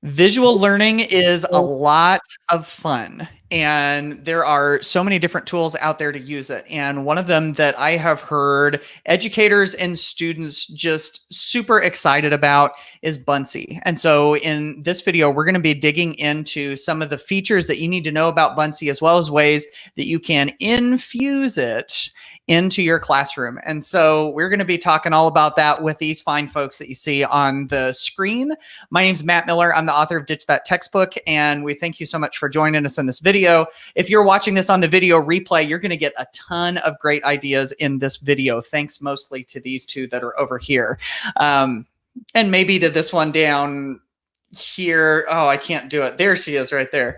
Visual learning is a lot of fun, and there are so many different tools out there to use it. And one of them that I have heard educators and students just super excited about is Buncee. And so in this video, we're going to be digging into some of the features that you need to know about Buncee, as well as ways that you can infuse it into your classroom. And so we're going to be talking all about that with these fine folks that you see on the screen. My name is Matt Miller. I'm the author of Ditch That Textbook, and we thank you so much for joining us in this video. If you're watching this on the video replay, you're going to get a ton of great ideas in this video, thanks mostly to these two that are over here. And maybe to this one down here. Oh, I can't do it. There she is right there.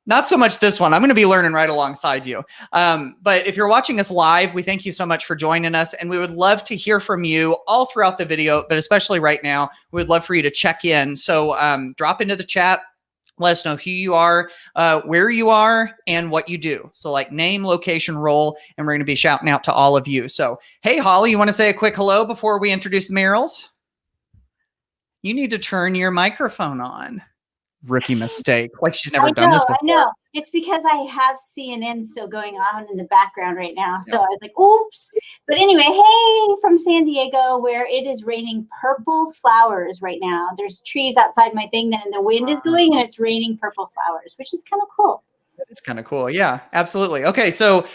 Not so much this one. I'm going to be learning right alongside you. But if you're watching us live, we thank you so much for joining us. And we would love to hear from you all throughout the video, but especially right now, we would love for you to check in. So drop into the chat. Let us know who you are, where you are, and what you do. So like name, location, role, and we're going to be shouting out to all of you. So, hey, Holly, you want to say a quick hello before we introduce the Merrills? You need to turn your microphone on. Rookie mistake. Like she's never done this before. I know. It's because I have CNN still going on in the background right now. So I was like, oops. But anyway, hey, from San Diego, where it is raining purple flowers right now. There's trees outside my thing, then the wind is going and it's raining purple flowers, which is kind of cool. It's kind of cool. Yeah, absolutely. Okay, so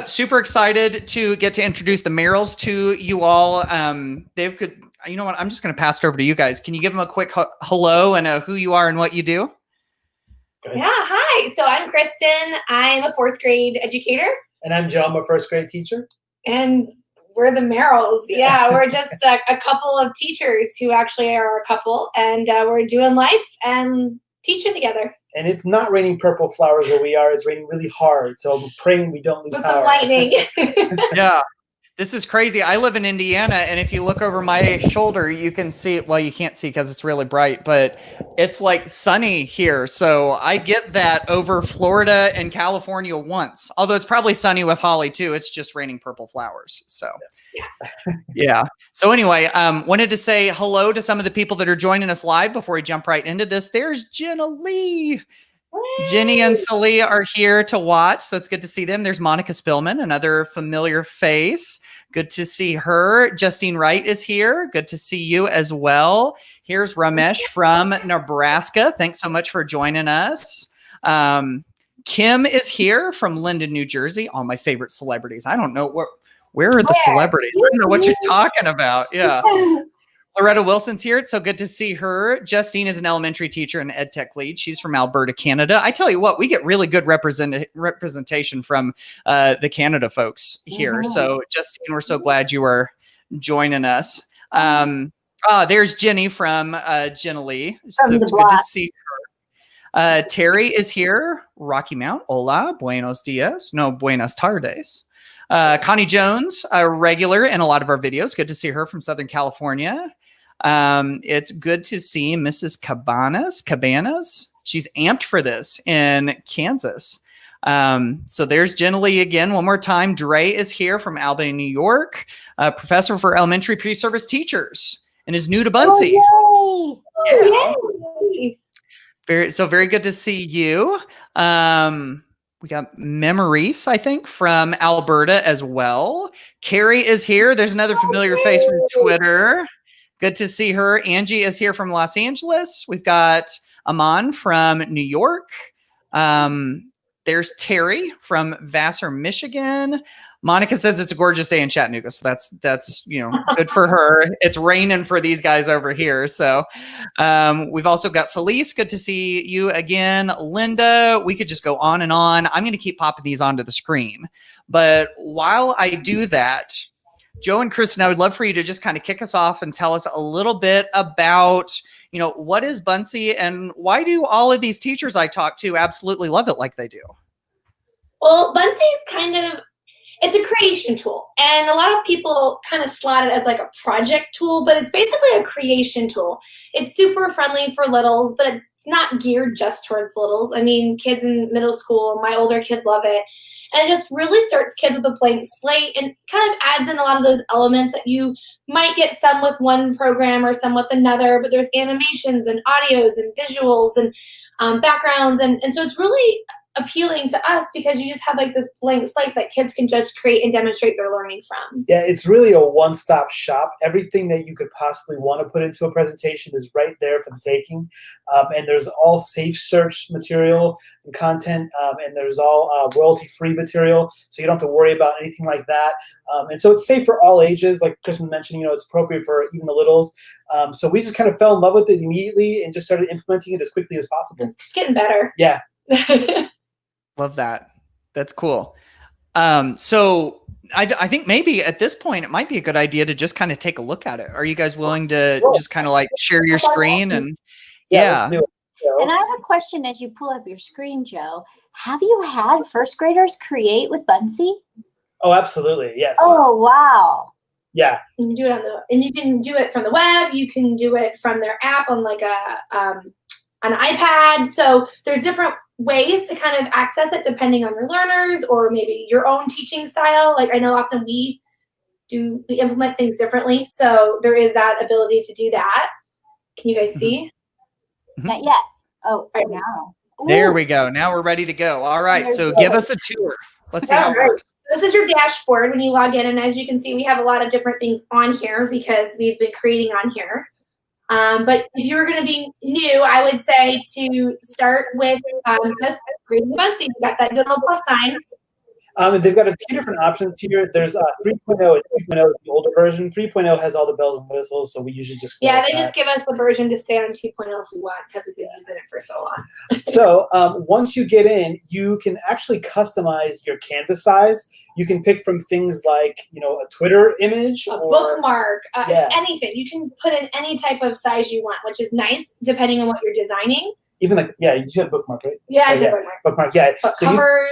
super excited to get to introduce the Merrills to you all. They've could. You know what? I'm just going to pass it over to you guys. Can you give them a quick hello and who you are and what you do? Yeah, hi. So I'm Kristin. I'm a 4th grade educator. And I'm Joe. I'm a 1st grade teacher. And we're the Merrills. Yeah, we're just a couple of teachers who actually are a couple. And we're doing life and teaching together. And it's not raining purple flowers where we are. It's raining really hard. So I'm praying we don't lose power. With some lightning. Yeah. This is crazy. I live in Indiana, and if you look over my shoulder, you can see, well, you can't see because it's really bright, but it's like sunny here. So I get that over Florida and California once, although it's probably sunny with Holly too. It's just raining purple flowers. So yeah. So anyway, wanted to say hello to some of the people that are joining us live before we jump right into this. There's Jenna Lee. Jenny and Sully are here to watch, so it's good to see them. There's Monica Spillman, another familiar face. Good to see her. Justine Wright is here. Good to see you as well. Here's Ramesh from Nebraska. Thanks so much for joining us. Kim is here from Linden, New Jersey. All my favorite celebrities. I don't know where are the celebrities? I don't know what you're talking about. Yeah. Loretta Wilson's here. It's so good to see her. Justine is an elementary teacher and ed tech lead. She's from Alberta, Canada. I tell you what, we get really good representation from the Canada folks here. So Justine, we're so glad you are joining us. There's Jenny from Jenna Lee. So it's good to see her. Terry is here. Rocky Mount. Hola. Buenos dias. No, buenas tardes. Connie Jones, a regular in a lot of our videos. Good to see her from Southern California. It's good to see Mrs. Cabanas. She's amped for this in Kansas. So there's Jenna Lee again. One more time. Dre is here from Albany, New York. Professor for elementary pre-service teachers and is new to Buncee. Oh, Yay. Very good to see you. We got Merrills, I think, from Alberta as well. Carrie is here. There's another familiar face from Twitter. Good to see her. Angie is here from Los Angeles. We've got Aman from New York. There's Terry from Vassar, Michigan. Monica says it's a gorgeous day in Chattanooga, so that's good for her. It's raining for these guys over here. So we've also got Felice. Good to see you again. Linda, we could just go on and on. I'm going to keep popping these onto the screen. But while I do that, Joe and Kristin, I would love for you to just kind of kick us off and tell us a little bit about, what is Buncee and why do all of these teachers I talk to absolutely love it like they do? Well, Buncee is it's a creation tool, and a lot of people kind of slot it as like a project tool, but it's basically a creation tool. It's super friendly for littles, but it's not geared just towards littles. I mean, kids in middle school, my older kids love it. And it just really starts kids with a blank slate and kind of adds in a lot of those elements that you might get some with one program or some with another, but there's animations and audios and visuals and backgrounds. And so it's really appealing to us because you just have like this blank slate that kids can just create and demonstrate their learning from. Yeah, it's really a one-stop shop. Everything that you could possibly want to put into a presentation is right there for the taking. And there's all safe search material and content, and there's all royalty-free material, so you don't have to worry about anything like that. And so it's safe for all ages. Like Kristin mentioned, it's appropriate for even the littles. So we just kind of fell in love with it immediately and just started implementing it as quickly as possible. It's getting better. Yeah. Love that. That's cool. So I think maybe at this point, it might be a good idea to just kind of take a look at it. Are you guys willing to just kind of like share your screen? And yeah. And I have a question as you pull up your screen, Joe. Have you had first graders create with Buncee? Oh, absolutely. Yes. Oh, wow. Yeah. You can do it and you can do it from the web. You can do it from their app on like an iPad. So there's different ways to kind of access it depending on your learners or maybe your own teaching style. Like I know often we implement things differently. So there is that ability to do that. Can you guys see? Not yet. Oh, right now. There we go. Now we're ready to go. All right. So give us a tour. Let's see how it works. This is your dashboard when you log in. And as you can see, we have a lot of different things on here because we've been creating on here. But if you were going to be new, I would say to start with just creating Buncee. You got that good old plus sign. And they've got a few different options here. There's 3.0 and 2.0 is the older version. 3.0 has all the bells and whistles, so we usually just just give us the version to stay on 2.0 if we want because we've been using it for so long. So once you get in, you can actually customize your canvas size. You can pick from things like a Twitter image, a or bookmark, anything. You can put in any type of size you want, which is nice depending on what you're designing. Even you said bookmark, right? Yeah, I said bookmark. Bookmark, yeah. But so covers,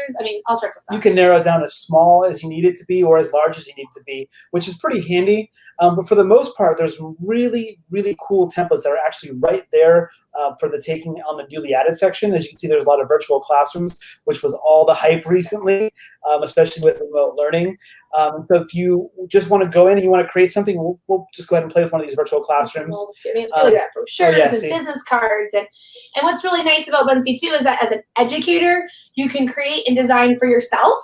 all sorts of stuff. You can narrow it down as small as you need it to be or as large as you need it to be, which is pretty handy. But for the most part, there's really, really cool templates that are actually right there for the taking on the newly added section. As you can see, there's a lot of virtual classrooms, which was all the hype recently, especially with remote learning. So if you just want to go in and you want to create something, we'll just go ahead and play with one of these virtual classrooms. We have brochures and business cards. And what's really nice about Buncee too is that as an educator, you can create and design for yourself,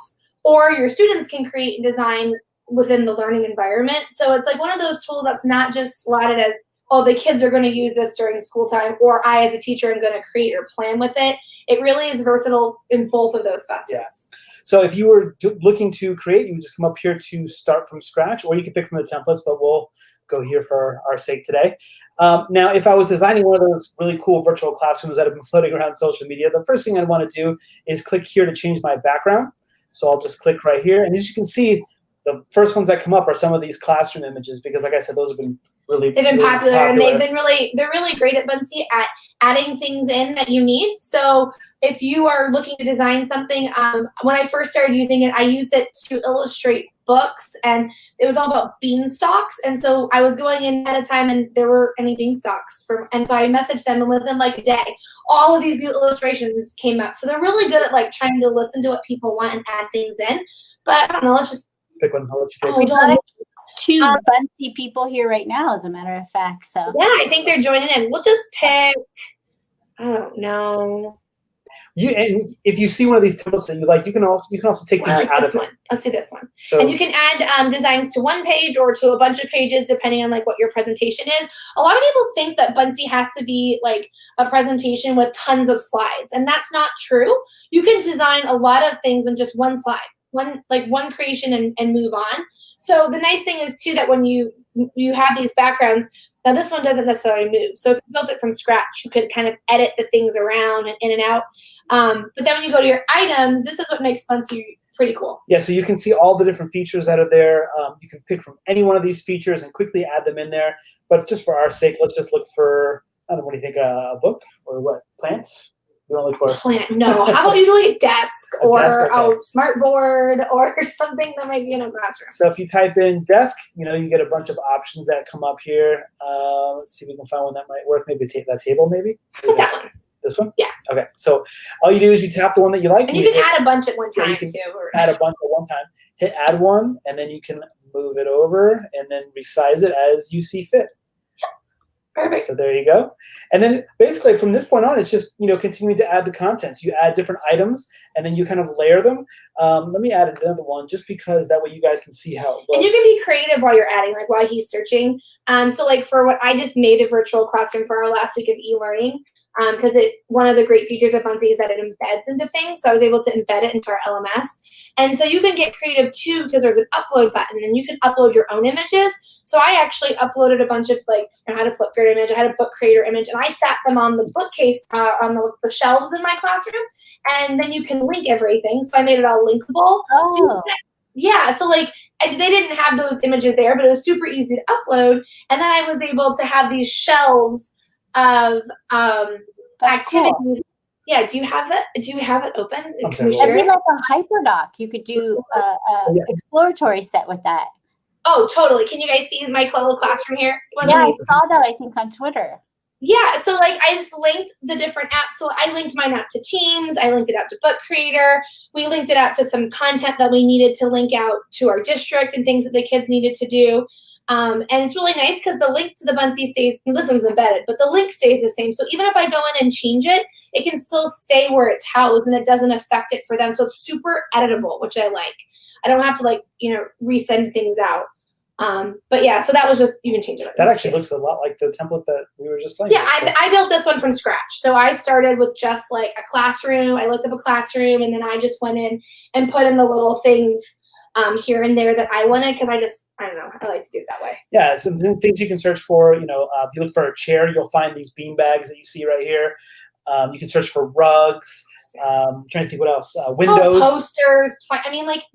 or your students can create and design within the learning environment. So it's like one of those tools that's not just slotted as, oh, the kids are going to use this during school time, or I as a teacher am going to create or plan with it. It really is versatile in both of those facets. Yes. So if you were looking to create, you would just come up here to start from scratch, or you can pick from the templates, but we'll go here for our sake today. Now, if I was designing one of those really cool virtual classrooms that have been floating around social media, the first thing I'd want to do is click here to change my background. So I'll just click right here. And as you can see, the first ones that come up are some of these classroom images because, like I said, those have been really popular. And they're really great at Buncee at adding things in that you need. So if you are looking to design something, when I first started using it, I used it to illustrate books, and it was all about beanstalks. And so I was going in at a time and there were any beanstalks and so I messaged them, and within like a day, all of these new illustrations came up. So they're really good at like trying to listen to what people want and add things in. But I don't know, let's just pick one. I'll let you pick. We got two Buncee people here right now, as a matter of fact. So yeah, I think they're joining in. We'll just pick, I don't know. And if you see one of these templates that you like, you can also take these out of it. Let's do this one. So, and you can add designs to one page or to a bunch of pages, depending on like what your presentation is. A lot of people think that Buncee has to be like a presentation with tons of slides, and that's not true. You can design a lot of things in just one slide, one creation, and move on. So the nice thing is too that when you have these backgrounds. Now this one doesn't necessarily move. So if you built it from scratch, you could kind of edit the things around and in and out. But then when you go to your items, this is what makes Buncee pretty cool. Yeah, so you can see all the different features that are there. You can pick from any one of these features and quickly add them in there. But just for our sake, let's just look for, I don't know, what do you think, a book or what? Plants? We don't look for plant. No. How about you do like a desk or okay. a smart board or something that might be in a classroom? So if you type in desk, you get a bunch of options that come up here. Let's see if we can find one that might work. Maybe that table, maybe. That one. This one? Yeah. Okay. So all you do is you tap the one that you like. And you can add a bunch at one time, you can too. add a bunch at one time. Hit add one, and then you can move it over and then resize it as you see fit. Perfect. So there you go. And then basically from this point on, it's just, continuing to add the contents. You add different items and then you kind of layer them. Let me add another one just because that way you guys can see how it looks. And you can be creative while you're adding, like while he's searching. So like for what I just made a virtual classroom for our last week of e-learning, because one of the great features of Buncee is that it embeds into things. So I was able to embed it into our LMS. And so you can get creative too, because there's an upload button and you can upload your own images. So I actually uploaded a bunch of I had a Flipgrid image, I had a book creator image, and I sat them on the bookcase, on the shelves in my classroom. And then you can link everything. So I made it all linkable. Oh. So they didn't have those images there, but it was super easy to upload. And then I was able to have these shelves of activities. Cool. Yeah, do you have that? Do you have it open? Can we That'd share be it? like a hyperdoc. You could do a exploratory set with that. Oh, totally. Can you guys see my little classroom here? Yeah, I saw that, I think, on Twitter. Yeah, so I just linked the different apps. So I linked mine out to Teams. I linked it out to Book Creator. We linked it out to some content that we needed to link out to our district and things that the kids needed to do. And it's really nice because the link to the Buncee stays, this one's embedded, but the link stays the same. So even if I go in and change it, it can still stay where it's housed and it doesn't affect it for them. So it's super editable, which I like. I don't have to resend things out. But yeah, so that was just, you can change it. That actually looks a lot like the template that we were just playing. Yeah, I built this one from scratch. So I started with just a classroom. I looked up a classroom and then I just went in and put in the little things here and there that I wanted because I don't know, I like to do it that way. Yeah, some things you can search for, if you look for a chair, you'll find these bean bags that you see right here. You can search for rugs. I'm trying to think what else. Windows. Posters.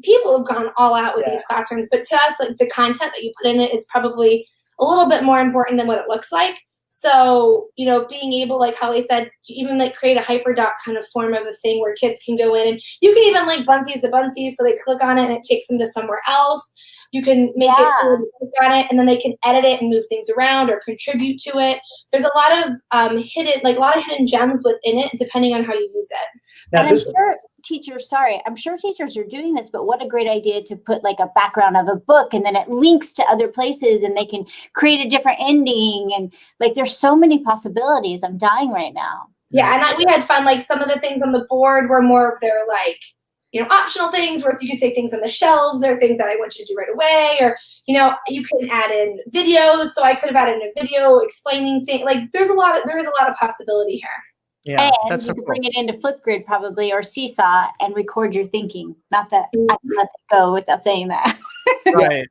People have gone all out with these classrooms, but to us, the content that you put in it is probably a little bit more important than what it looks like. So, being able, like Holly said, to even create a hyperdoc kind of form of a thing where kids can go in and you can even link Buncees to Buncee so they click on it and it takes them to somewhere else. You can make it so they click on it and then they can edit it and move things around or contribute to it. There's a lot of hidden gems within it depending on how you use it. Now, I'm sure teachers are doing this, but what a great idea to put a background of a book and then it links to other places and they can create a different ending. And there's so many possibilities. I'm dying right now. Yeah. And we had fun. Some of the things on the board were more of their optional things where you could say things on the shelves or things that I want you to do right away, or, you can add in videos. So I could have added in a video explaining things. There is a lot of possibility here. Yeah, and that's you so could cool. bring it into Flipgrid probably or Seesaw and record your thinking. Not that I can let that go without saying that.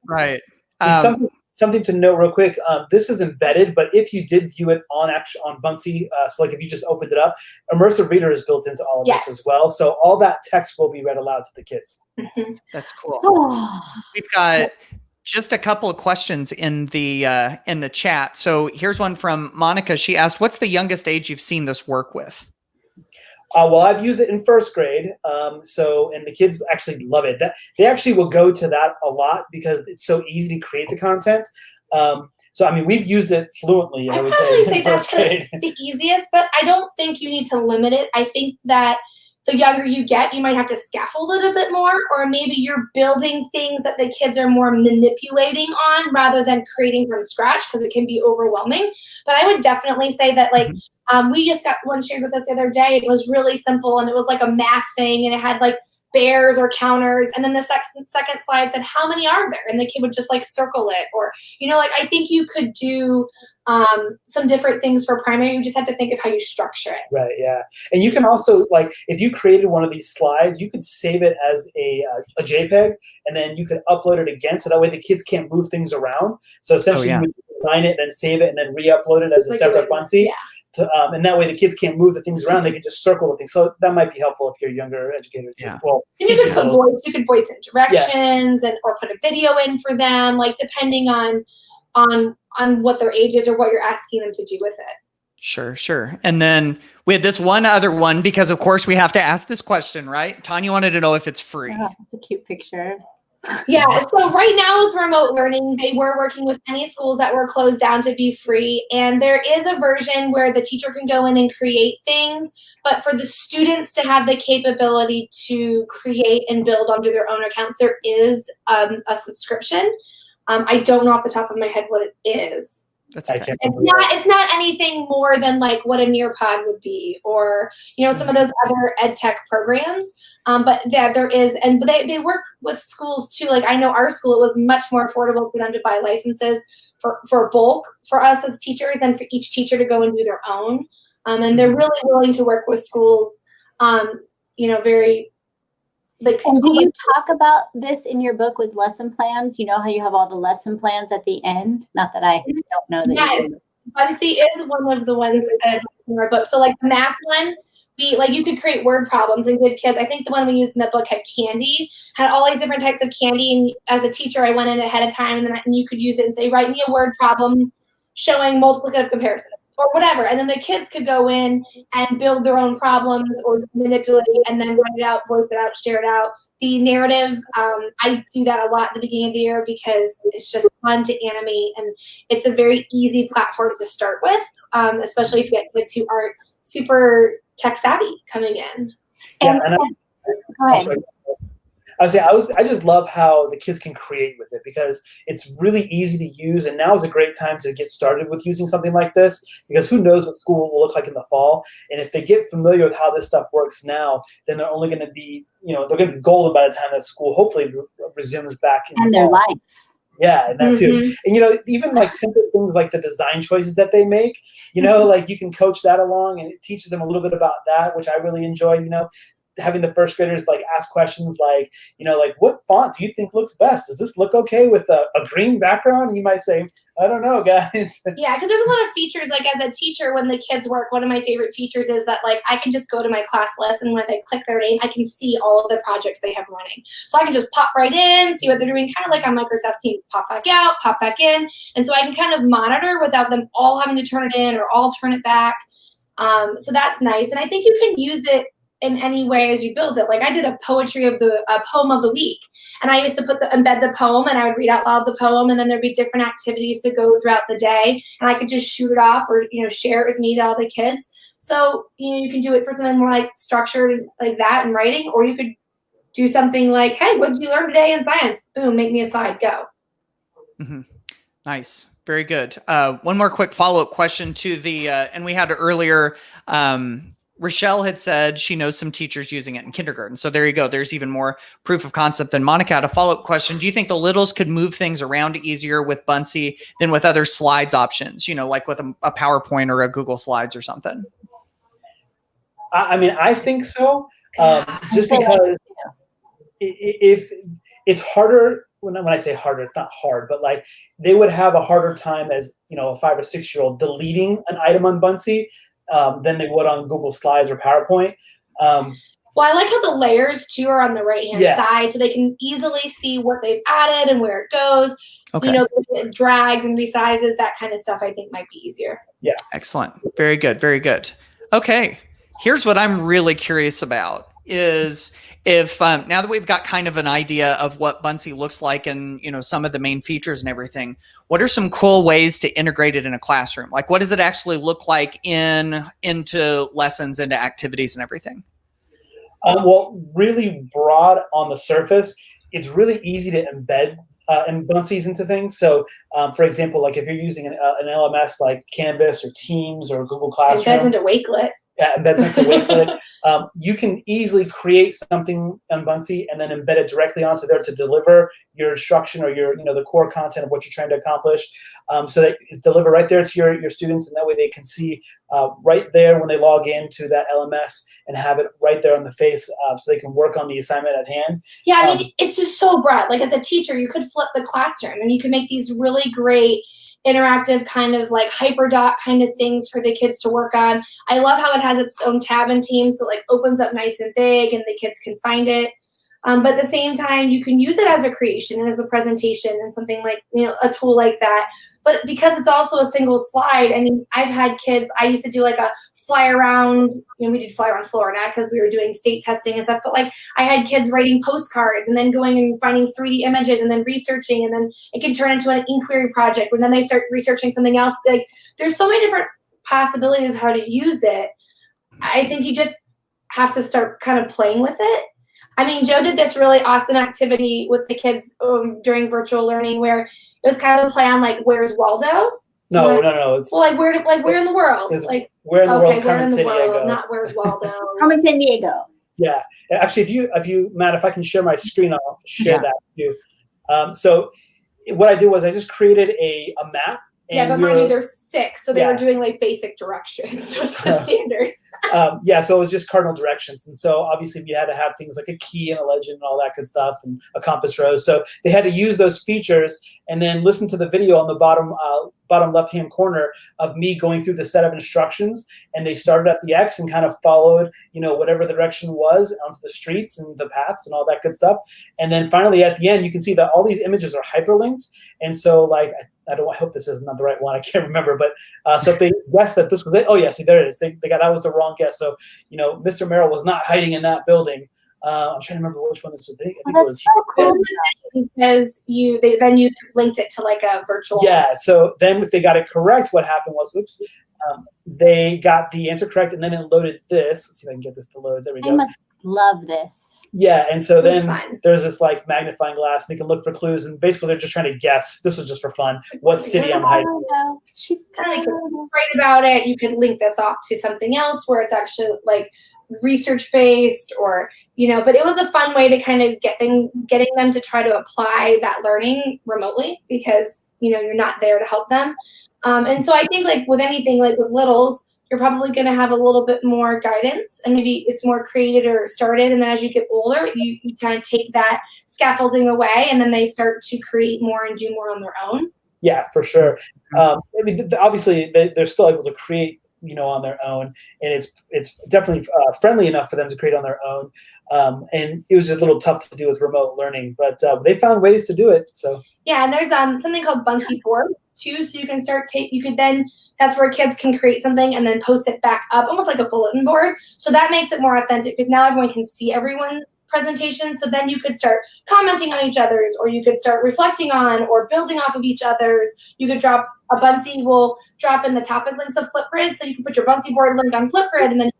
Right. Something to note real quick. This is embedded, but if you did view it on Buncee, so if you just opened it up, Immersive Reader is built into all of this as well. So all that text will be read aloud to the kids. Mm-hmm. That's cool. We've got just a couple of questions in the chat. So here's one from Monica. She asked, "What's the youngest age you've seen this work with?" Well, I've used it in first grade, and the kids actually love it. They actually will go to that a lot because it's so easy to create the content. We've used it fluently, I would say in that's first grade. the easiest, but I don't think you need to limit it. I think that the younger you get, you might have to scaffold it a bit more, or maybe you're building things that the kids are more manipulating on rather than creating from scratch because it can be overwhelming. But I would definitely say that we just got one shared with us the other day. It was really simple and it was a math thing and it had bears or counters. And then the second slide said, how many are there? And the kid would just circle it. Or, I think you could do some different things for primary. You just have to think of how you structure it. Right, yeah. And you can also, if you created one of these slides, you could save it as a JPEG, and then you could upload it again, so that way the kids can't move things around. So essentially you would design it, then save it, and then re-upload it as a separate Buncee. Yeah. And that way the kids can't move the things around. They can just circle the things. So that might be helpful if you're a younger educator too. Yeah. Well, and you could voice in directions or put a video in for them, depending on what their age is or what you're asking them to do with it. Sure. And then we had this one other one because of course we have to ask this question, right? Tanya wanted to know if it's free. Oh, that's a cute picture. Yeah, so right now with remote learning, they were working with any schools that were closed down to be free. And there is a version where the teacher can go in and create things, but for the students to have the capability to create and build onto their own accounts, there is a subscription. I don't know off the top of my head what it is. That's okay. It's not anything more than like what a Nearpod would be, or some of those other ed tech programs. But yeah, there is, and they work with schools too. Like I know our school, it was much more affordable for them to buy licenses for bulk for us as teachers than for each teacher to go and do their own. And they're really willing to work with schools. Very. And do you talk about this in your book with lesson plans? You know how you have all the lesson plans at the end? Not that I don't know that. Yes, Buncee is one of the ones in our book. So like the math one, you could create word problems and give kids. I think the one we used in the book had candy, had all these different types of candy. And as a teacher, I went in ahead of time, and you could use it and say, write me a word problem showing multiplicative comparisons or whatever. And then the kids could go in and build their own problems or manipulate and then write it out, voice it out, share it out. The narrative, I do that a lot at the beginning of the year because it's just fun to animate, and it's a very easy platform to start with, especially if you get kids who aren't super tech savvy coming in. Yeah, go ahead. I just love how the kids can create with it, because it's really easy to use, and now is a great time to get started with using something like this, because who knows what school will look like in the fall. And if they get familiar with how this stuff works now, then they're only going to be, they're going to be golden by the time that school hopefully resumes back in their life. Yeah, and that too. And even like simple things like the design choices that they make, like you can coach that along, and it teaches them a little bit about that, which I really enjoy. Having the first graders like ask questions like, like what font do you think looks best? Does this look okay with a green background? And you might say, I don't know, guys. Yeah, because there's a lot of features. Like as a teacher, when the kids work, one of my favorite features is that like I can just go to my class list, and when they click their name, I can see all of the projects they have running. So I can just pop right in, see what they're doing, kind of like on Microsoft Teams, pop back out, pop back in. And so I can kind of monitor without them all having to turn it in or all turn it back. So that's nice. And I think you can use it in any way as you build it. Like I did a poem of the week, and I used to embed the poem, and I would read out loud the poem, and then there'd be different activities to go throughout the day, and I could just shoot it off or share it with me to all the kids. So you can do it for something more like structured like that in writing, or you could do something like, hey, what did you learn today in science? Boom, make me a slide, go. Mm-hmm. Nice. Very good. One more quick follow-up question to the, and we had earlier, Rochelle had said she knows some teachers using it in kindergarten. So there you go. There's even more proof of concept than Monica had a follow-up question. Do you think the littles could move things around easier with Buncee than with other slides options, like with a PowerPoint or a Google Slides or something? I think so. Just because if it's harder, when I say harder, it's not hard, but like they would have a harder time as, a 5 or 6 year old deleting an item on Buncee than they would on Google Slides or PowerPoint. Well, I like how the layers too are on the right-hand side, so they can easily see what they've added and where it goes. Okay. Drags and resizes, that kind of stuff I think might be easier. Yeah. Excellent. Very good. Very good. Okay. Here's what I'm really curious about is if now that we've got kind of an idea of what Buncee looks like and some of the main features and everything, what are some cool ways to integrate it in a classroom? Like what does it actually look like into lessons, into activities and everything? Well, really broad on the surface, it's really easy to embed and Buncees into things. So, for example, like if you're using an LMS like Canvas or Teams or Google Classroom, embeds into Wakelet. Yeah, embeds into Wakelet. You can easily create something on Buncee and then embed it directly onto there to deliver your instruction or your, the core content of what you're trying to accomplish. So that it's delivered right there to your students, and that way they can see right there when they log into that LMS and have it right there on the face, so they can work on the assignment at hand. Yeah, it's just so broad. Like as a teacher, you could flip the classroom and you could make these really great interactive kind of like hyperdoc kind of things for the kids to work on. I love how it has its own tab in Teams, so it like opens up nice and big and the kids can find it. But at the same time, you can use it as a creation and as a presentation and something like, a tool like that but because it's also a single slide, I mean, I've had kids, I used to do like a fly around, we did fly around Florida because we were doing state testing and stuff, but like I had kids writing postcards and then going and finding 3D images and then researching, and then it can turn into an inquiry project when then they start researching something else. Like there's so many different possibilities how to use it. I think you just have to start kind of playing with it. I mean, Joe did this really awesome activity with the kids during virtual learning where it was kind of a play on like, where's Waldo? No. It's well, like where in the world? Like where in the world? Where in the world? Not where's Waldo? Carmen San Diego. Yeah, actually, if you Matt, if I can share my screen, I'll share that with you. So what I did was I just created a map. Yeah, but mind you, there's 6, so they were doing like basic directions, so it's the standard. So it was just cardinal directions, and so obviously we had to have things like a key and a legend and all that good stuff, and a compass rose. So they had to use those features and then listen to the video on the bottom left-hand corner of me going through the set of instructions, and they started at the X and kind of followed, whatever the direction was onto the streets and the paths and all that good stuff. And then finally at the end, you can see that all these images are hyperlinked, and so like I hope this is not the right one. I can't remember, but so if they guessed that this was it, oh yeah, see there it is. They got that was the wrong guess. So Mr. Merrill was not hiding in that building. I'm trying to remember which one this is. I think it was so cool. Because you linked it to like a virtual. Yeah. So then if they got it correct, what happened was, they got the answer correct, and then it loaded this. Let's see if I can get this to load. There we go. I must love this. Yeah, and so then fun. There's this like magnifying glass. They can look for clues, and basically they're just trying to guess. This was just for fun. What city I'm hiding in. Kind of write about it. You could link this off to something else where it's actually like research based, or but it was a fun way to kind of getting them to try to apply that learning remotely, because you're not there to help them. And so I think like with anything, like with littles, you're probably going to have a little bit more guidance, and maybe it's more created or started. And then as you get older, you kind of take that scaffolding away, and then they start to create more and do more on their own. Yeah, for sure. I mean, obviously they're still able to create, on their own, and it's definitely friendly enough for them to create on their own. And it was just a little tough to do with remote learning, but they found ways to do it. So yeah, and there's something called Buncee boards too, so you can that's where kids can create something and then post it back up, almost like a bulletin board. So that makes it more authentic, because now everyone can see everyone's presentation. So then you could start commenting on each other's, or you could start reflecting on or building off of each other's. You could drop a Buncee will drop in the topic links of Flipgrid, so you can put your Buncee board link on Flipgrid and then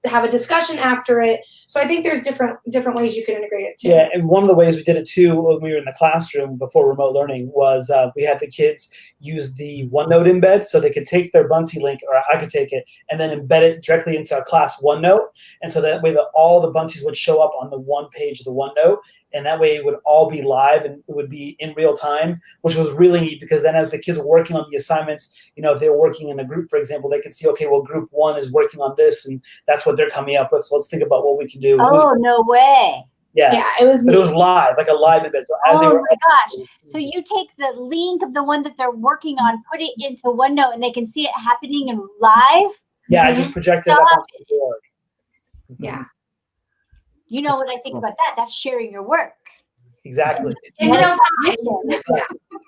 have a discussion after it. So I think there's different ways you can integrate it too. Yeah, and one of the ways we did it too when we were in the classroom before remote learning was we had the kids use the OneNote embed, so they could take their Buncee link, or I could take it, and then embed it directly into a class OneNote, and so that way all the Buncees would show up on the one page of the OneNote, and that way it would all be live and it would be in real time, which was really neat, because then as the kids were working on the assignments, if they were working in a group, for example, they could see, okay, well, group 1 is working on this, and that's what they're coming up with, so let's think about what we can do. Oh, no way. Yeah, it was neat. But it was live, like a live event. So as oh they were, my gosh. So you take the link of the one that they're working on, put it into OneNote, and they can see it happening in live? Yeah, I just projected it up onto the board. Yeah. You know what I think about that? That's sharing your work. Exactly. In real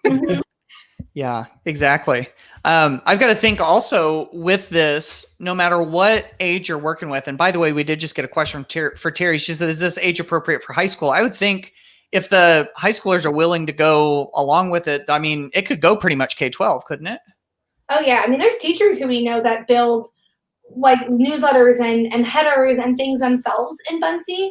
time. Yeah, exactly. I've got to think also with this, no matter what age you're working with, and by the way, we did just get a question for Terry. She said, is this age appropriate for high school? I would think if the high schoolers are willing to go along with it, I mean, it could go pretty much K-12, couldn't it? Oh yeah. I mean, there's teachers who we know that build like newsletters and headers and things themselves in Buncee.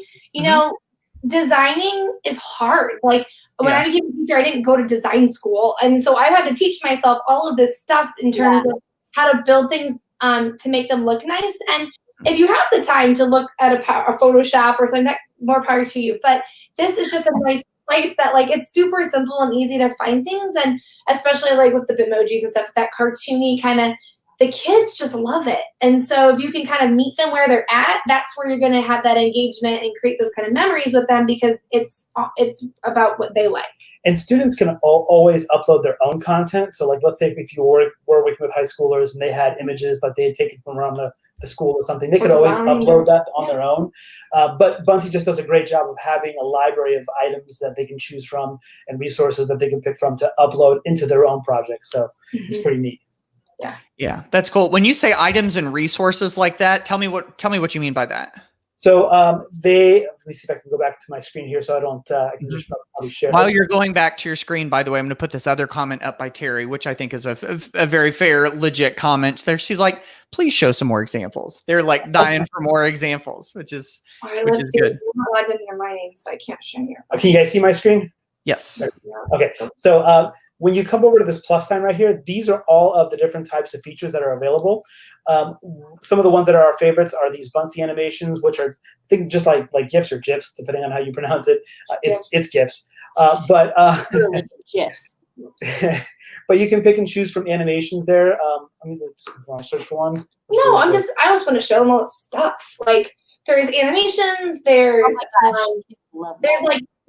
Designing is hard. Like when I became a teacher, I didn't go to design school. And so I had to teach myself all of this stuff in terms of how to build things to make them look nice. And if you have the time to look at a Photoshop or something, that more power to you. But this is just a nice place that like it's super simple and easy to find things. And especially like with the Bitmojis and stuff, that cartoony kind of, the kids just love it. And so if you can kind of meet them where they're at, that's where you're going to have that engagement and create those kind of memories with them, because it's about what they like. And students can always upload their own content. So like, let's say if you were working with high schoolers and they had images that they had taken from around the the school or something, they Or could always design, upload that on their own. But Buncee just does a great job of having a library of items that they can choose from and resources that they can pick from to upload into their own projects. So it's pretty neat. Yeah, that's cool. When you say items and resources like that, tell me what you mean by that. So let me see if I can go back to my screen here so I don't, I can just probably share. While you're going back to your screen, by the way, I'm going to put this other comment up by Terry, which I think is a very fair, legit comment there. She's like, please show some more examples. They're like dying for more examples, which is good. I'm logged in under my name, so I can't show you. Can you guys see my screen? Yes. Okay. So when you come over to this plus sign right here, these are all of the different types of features that are available. Some of the ones that are our favorites are these Buncee animations, which are, I think, just like GIFs or GIFs, depending on how you pronounce it. It's GIFs. But GIFs. but you can pick and choose from animations there. I mean, want to search for one? No, I just want to show them all the stuff. Like there's animations, there's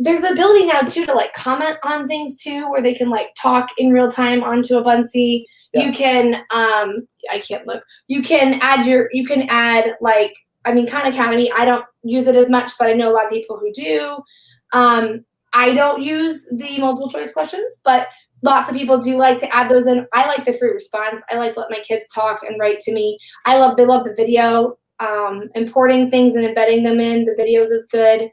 there's the ability now too to like comment on things too, where they can like talk in real time onto a Buncee. Yeah. You can I can't look. You can add like, I mean, Khan Academy, I don't use it as much, but I know a lot of people who do. I don't use the multiple choice questions, but lots of people do like to add those in. I like the free response. I like to let my kids talk and write to me. They love the video. Importing things and embedding them in the videos is good.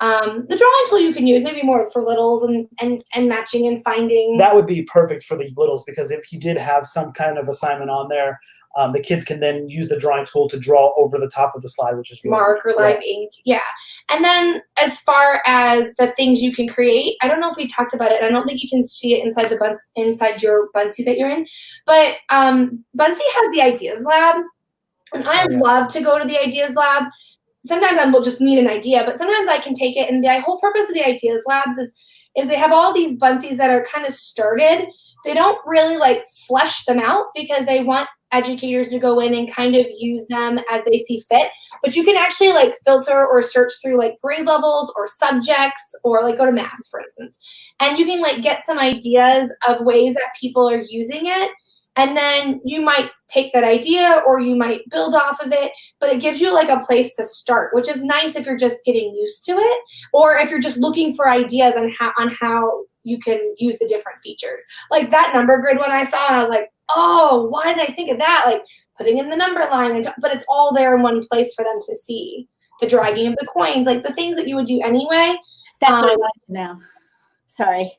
The drawing tool you can use maybe more for littles and matching and finding. That would be perfect for the littles, because if you did have some kind of assignment on there, the kids can then use the drawing tool to draw over the top of the slide, which is really mark or live ink. Yeah. And then as far as the things you can create, I don't know if we talked about it. I don't think you can see it inside your Buncee that you're in, but Buncee has the Ideas Lab, and I love to go to the Ideas Lab. Sometimes I will just need an idea, but sometimes I can take it. And the whole purpose of the Ideas Labs is they have all these Buncees that are kind of started. They don't really like flesh them out because they want educators to go in and kind of use them as they see fit. But you can actually like filter or search through like grade levels or subjects, or like go to math, for instance. And you can like get some ideas of ways that people are using it. And then you might take that idea or you might build off of it, but it gives you like a place to start, which is nice if you're just getting used to it, or if you're just looking for ideas on how you can use the different features. Like that number grid one I saw, and I was like, oh, why did I think of that? Like putting in the number line, but it's all there in one place for them to see. The dragging of the coins, like the things that you would do anyway. That's what I wanted to know. Sorry.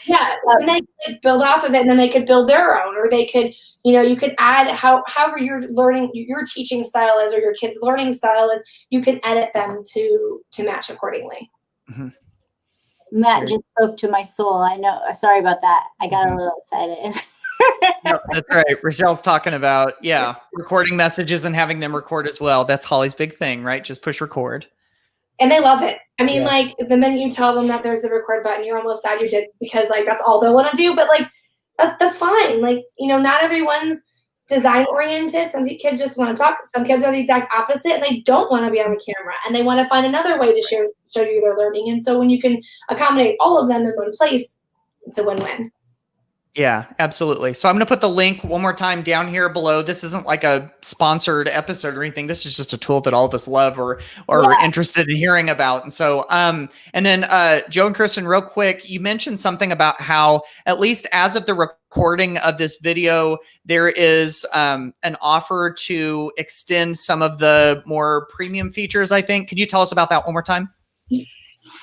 Yeah, and they could build off of it, and then they could build their own, or they could, you could add however your teaching style is, or your kid's learning style is, you can edit them to match accordingly. Mm-hmm. Matt just spoke to my soul. I know. Sorry about that. I got a little excited. No, that's right. Rochelle's talking about, recording messages and having them record as well. That's Holly's big thing, right? Just push record. And they love it. I mean, like the minute you tell them that there's the record button, you're almost sad you did, because like that's all they want to do. But like that's fine. Like, not everyone's design oriented. Some kids just want to talk. Some kids are the exact opposite, and they don't want to be on the camera, and they want to find another way to show you their learning. And so when you can accommodate all of them in one place, it's a win-win. Yeah, absolutely. So I'm going to put the link one more time down here below. This isn't like a sponsored episode or anything. This is just a tool that all of us love or are interested in hearing about. And so, and then Joe and Kristin, real quick, you mentioned something about how, at least as of the recording of this video, there is an offer to extend some of the more premium features, I think. Can you tell us about that one more time?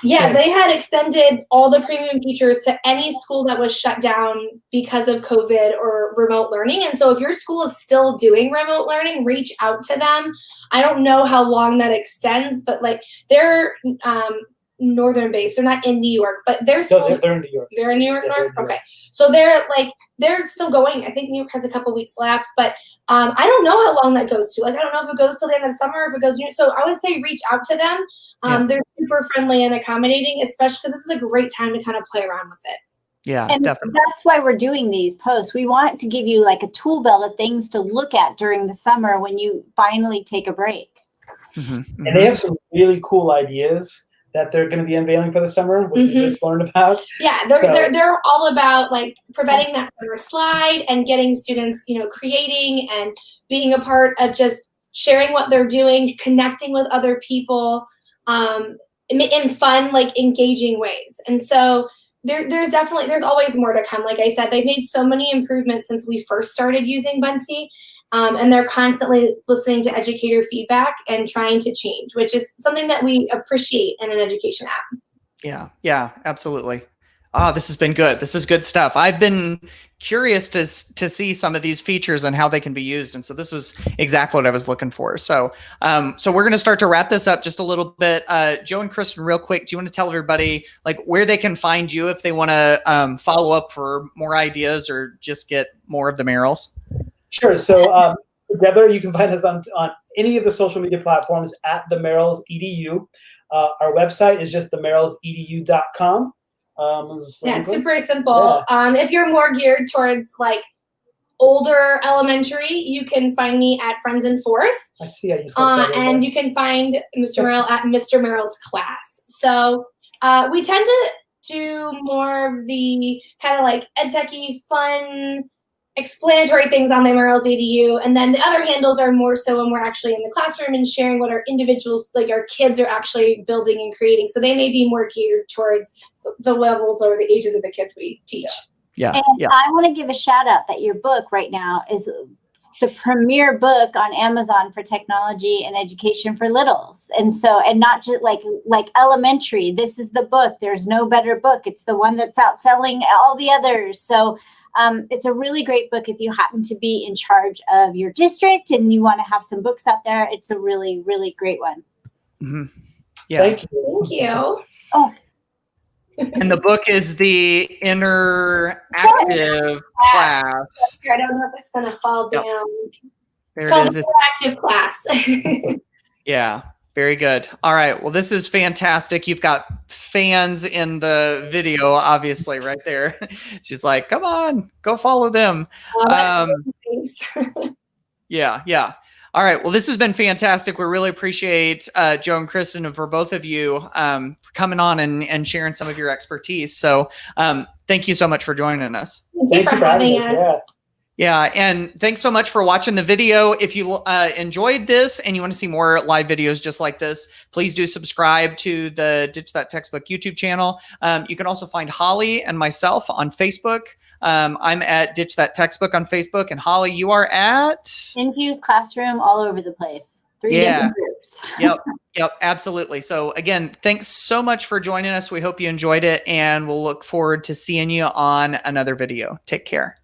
Yeah, they had extended all the premium features to any school that was shut down because of COVID or remote learning. And so if your school is still doing remote learning, reach out to them. I don't know how long that extends, but like they're northern based. They're not in New York, but their schools, they're in New York. They're in New York, New York. Okay. So they're still going. I think New York has a couple weeks left, but I don't know how long that goes to. Like, I don't know if it goes till the end of the summer, or if it goes, so I would say reach out to them. They're super friendly and accommodating, especially because this is a great time to kind of play around with it. Yeah, and definitely. That's why we're doing these posts. We want to give you like a tool belt of things to look at during the summer when you finally take a break. Mm-hmm, mm-hmm. And they have some really cool ideas that they're going to be unveiling for the summer, which we just learned about. Yeah, they're all about like preventing that summer slide and getting students, creating and being a part of just sharing what they're doing, connecting with other people in fun, like engaging ways. And so there's always more to come. Like I said, they've made so many improvements since we first started using Buncee. And they're constantly listening to educator feedback and trying to change, which is something that we appreciate in an education app. Yeah, absolutely. This has been good. This is good stuff. I've been curious to see some of these features and how they can be used. And so this was exactly what I was looking for. So so we're going to start to wrap this up just a little bit. Joe and Kristin, real quick, do you want to tell everybody like where they can find you if they want to follow up for more ideas or just get more of the Merrills? Sure. So together you can find us on any of the social media platforms at the Merrills EDU. Our website is just themerrillsedu.com. Yeah, it's super simple. Yeah. If you're more geared towards like older elementary, you can find me at Friends in Fourth. I see how you said that. And you can find Mr. Merrill at Mr. Merrill's class. So we tend to do more of the kind of like edtechy, fun, explanatory things on the Merrills EDU, and then the other handles are more so when we're actually in the classroom and sharing what our individuals, like our kids, are actually building and creating. So they may be more geared towards the levels or the ages of the kids we teach. Yeah. I want to give a shout out that your book right now is the premier book on Amazon for technology and education for littles. And so, and not just like elementary, this is the book. There's no better book. It's the one that's outselling all the others. So it's a really great book if you happen to be in charge of your district and you want to have some books out there. It's a really, really great one. Mm-hmm. Yeah. Thank you. Thank you. Oh. And the book is the interactive class. I don't know if it's going to fall down. There it's called it is. The Interactive Class. Yeah. Very good. All right. Well, this is fantastic. You've got fans in the video, obviously, right there. She's like, come on, go follow them. Yeah. All right. Well, this has been fantastic. We really appreciate Joe and Kristin, and for both of you for coming on and sharing some of your expertise. So thank you so much for joining us. Thank you for having us. Yeah, and thanks so much for watching the video. If you enjoyed this and you want to see more live videos just like this, please do subscribe to the Ditch That Textbook YouTube channel. You can also find Holly and myself on Facebook. I'm at Ditch That Textbook on Facebook, and Holly, you are at? Infused Classroom, all over the place. 3 different groups. Yep, absolutely. So again, thanks so much for joining us. We hope you enjoyed it, and we'll look forward to seeing you on another video. Take care.